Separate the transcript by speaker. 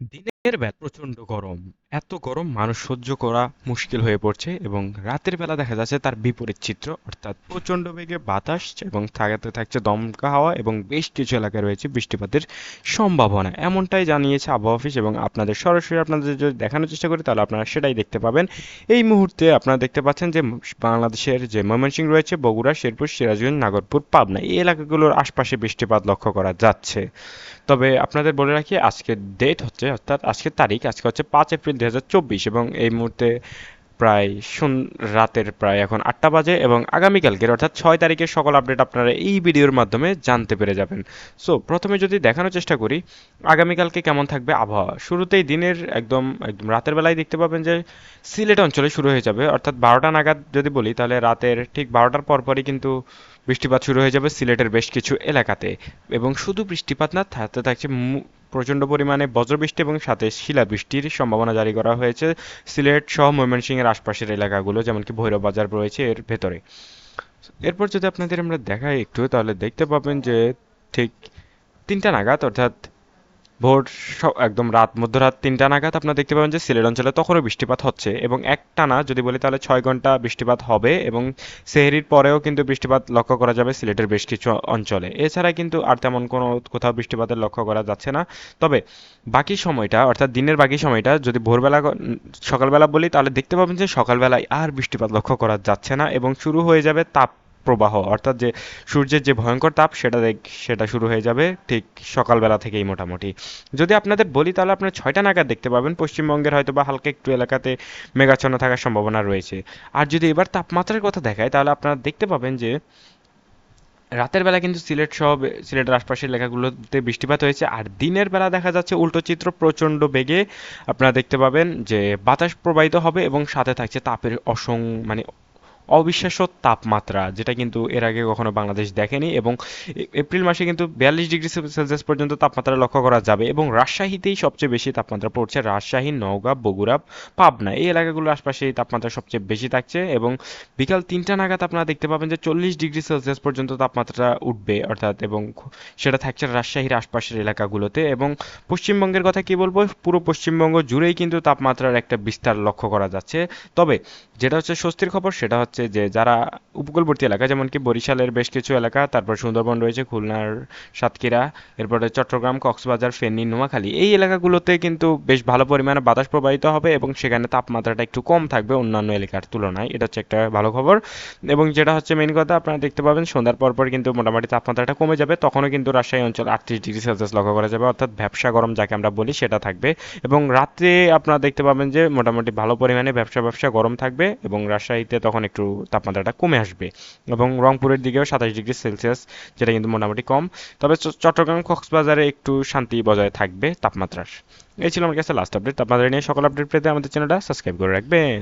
Speaker 1: দিনের বেলা প্রচন্ড গরম। এত গরম মানুষ সহ্য করা মুশকিল হয়ে পড়ছে এবং রাতের বেলা দেখা যাচ্ছে তার বিপরীত চিত্র, অর্থাৎ প্রচন্ড বেগে বাতাস এবং থাকাতে থাকছে দমকা হাওয়া এবং বেশ কিছু এলাকায় রয়েছে বৃষ্টিপাতের সম্ভাবনা। এমনটাই জানিয়েছে আবহাওয়া অফিস এবং আপনাদের সরাসরি আপনাদের যদি দেখানোর চেষ্টা করি তাহলে আপনারা সেটাই দেখতে পাবেন। এই মুহূর্তে আপনারা দেখতে পাচ্ছেন যে বাংলাদেশের যে ময়মনসিংহ রয়েছে, বগুড়া, শেরপুর, সিরাজগঞ্জ, নাগরপুর, পাবনা এই এলাকাগুলোর আশপাশে বৃষ্টিপাত লক্ষ্য করা যাচ্ছে। তবে আপনাদের বলে রাখি আজকের ডেট হচ্ছে, অর্থাৎ আজকের তারিখ, আজকে হচ্ছে 5 এপ্রিল 2024 এবং এই মুহূর্তে প্রায় রাতের প্রায় এখন 8টা বাজে এবং আগামীকালকের অর্থাৎ 6 তারিখের সকল আপডেট আপনারা এই ভিডিওর মাধ্যমে জানতে পেরে যাবেন। সো প্রথমে যদি দেখানোর চেষ্টা করি আগামীকালকে কেমন থাকবে আবহাওয়া। শুরুতেই দিনের একদম একদম রাতের বেলায় দেখতে পাবেন যে সিলেট অঞ্চলে শুরু হয়ে যাবে, অর্থাৎ 12টা নাগাদ যদি বলি তাহলে রাতের ঠিক 12টার পরপরই কিন্তু বৃষ্টিপাত শুরু হয়ে যাবে সিলেটের বেশ কিছু এলাকাতে। এবং শুধু বৃষ্টিপাত না, থাকতে থাকছে প্রচণ্ড পরিমাণে বজ্রবৃষ্টি এবং সাথে শিলাবৃষ্টির সম্ভাবনা জারি করা হয়েছে সিলেট সহ ময়মনসিংহের আশপাশের এলাকাগুলো, যেমন কি ভৈরব বাজার রয়েছে এর ভেতরে। এরপর যদি আপনাদের আমরা দেখাই একটু তাহলে দেখতে পাবেন যে ঠিক 3টা নাগাদ, অর্থাৎ ভোর একদম মধ্যরাত 3টা নাগাদ আপনারা দেখতে পাবেন যে সিলেট অঞ্চলে তখনও বৃষ্টিপাত হচ্ছে এবং একটানা যদি বলি তাহলে 6 ঘন্টা বৃষ্টিপাত হবে এবং সেহরির পরেও কিন্তু বৃষ্টিপাত লক্ষ্য করা যাবে সিলেটের বেশ কিছু অঞ্চলে। এছাড়া কিন্তু আর তেমন কোনো কোথাও বৃষ্টিপাতের লক্ষ্য করা যাচ্ছে না। তবে বাকি সময়টা, অর্থাৎ দিনের বাকি সময়টা যদি ভোরবেলা সকালবেলা বলি তাহলে দেখতে পাবেন যে সকালবেলায় আর বৃষ্টিপাত লক্ষ্য করা যাচ্ছে না এবং শুরু হয়ে যাবে তাপ প্রবাহ, অর্থাৎ যে সূর্যের যে ভয়ঙ্কর তাপ সেটা শুরু হয়ে যাবে ঠিক সকালবেলা থেকেই মোটামুটি। যদি আপনাদের বলি তাহলে আপনারা 6টা নাগাদ দেখতে পাবেন পশ্চিমবঙ্গের হয়তো বা হালকা একটু এলাকাতে মেঘাচ্ছন্ন থাকার সম্ভাবনা রয়েছে। আর যদি এবার তাপমাত্রার কথা দেখায় তাহলে আপনারা দেখতে পাবেন যে রাতের বেলা কিন্তু সিলেট সহ সিলেটের আশপাশের এলাকাগুলোতে বৃষ্টিপাত হয়েছে, আর দিনের বেলা দেখা যাচ্ছে উল্টো চিত্র, প্রচণ্ড বেগে আপনারা দেখতে পাবেন যে বাতাস প্রবাহিত হবে এবং সাথে থাকছে তাপের মানে অবিশ্বাস্য তাপমাত্রা, যেটা কিন্তু এর আগে কখনো বাংলাদেশ দেখেনি। এবং এপ্রিল মাসে কিন্তু 42 ডিগ্রি সেলসিয়াস পর্যন্ত তাপমাত্রা লক্ষ্য করা যাবে এবং রাজশাহীতেই সবচেয়ে বেশি তাপমাত্রা পড়ছে। রাজশাহী, নওগাঁ, বগুড়া, পাবনা এই এলাকাগুলোর আশপাশে এই তাপমাত্রা সবচেয়ে বেশি থাকছে এবং বিকাল 3টা নাগাদ আপনারা দেখতে পাবেন যে 40 ডিগ্রি সেলসিয়াস পর্যন্ত তাপমাত্রা উঠবে, অর্থাৎ এবং সেটা থাকছে রাজশাহীর আশপাশের এলাকাগুলোতে। এবং পশ্চিমবঙ্গের কথা কি বলবো, পুরো পশ্চিমবঙ্গ জুড়েই কিন্তু তাপমাত্রার একটা বিস্তার লক্ষ্য করা যাচ্ছে। তবে যেটা হচ্ছে স্বস্তির খবর সেটা হচ্ছে যে যারা উপকূলবর্তী এলাকা, যেমন কি বরিশালের বেশ কিছু এলাকা, তারপর সুন্দরবন রয়েছে, খুলনার সাতক্ষীরা, এরপরে চট্টগ্রাম, কক্সবাজার, ফেনী, নোয়াখালী এই এলাকাগুলোতে কিন্তু বেশ ভালো পরিমাণে বাতাস প্রবাহিত হবে এবং সেখানে তাপমাত্রাটা একটু কম থাকবে অন্যান্য এলাকার তুলনায়। এটা হচ্ছে একটা ভালো খবর। এবং যেটা হচ্ছে মেইন কথা, আপনারা দেখতে পাবেন সন্ধ্যার পরপর কিন্তু মোটামুটি তাপমাত্রাটা কমে যাবে, তখনও কিন্তু রাজশাহী অঞ্চল 38 ডিগ্রি সেলসিয়াস লক্ষ্য করা যাবে, অর্থাৎ ভ্যাপসা গরম যাকে আমরা বলি সেটা থাকবে। এবং রাত্রে আপনারা দেখতে পাবেন যে মোটামুটি ভালো পরিমাণে ব্যবসা গরম থাকবে এবং রাজশাহীতে তখন একটু তাপমাত্রাটা কমে আসবে এবং রংপুরের দিকেও 27 ডিগ্রি সেলসিয়াস, যেটা কিন্তু মোটামুটি কম। তবে চট্টগ্রাম, কক্সবাজারে একটু শান্তি বজায় থাকবে তাপমাত্রার। এই ছিল আমার কাছে লাস্ট আপডেট। আপনাদের নিয়ে সকল আপডেট পেতে আমাদের চ্যানেলটা সাবস্ক্রাইব করে রাখবেন।